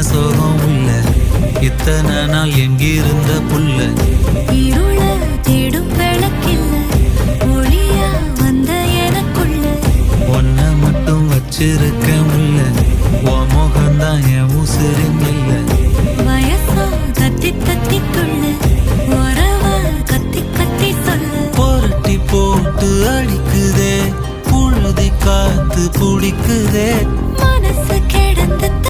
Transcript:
சோகம் உள்ள இத்தனை நாள் எங்கிருந்த புல்ல இருள தேடும் விளக்கில்ல ஒளியா வந்த எனக்குள்ள ஒன்ன மட்டும் வச்சிருக்க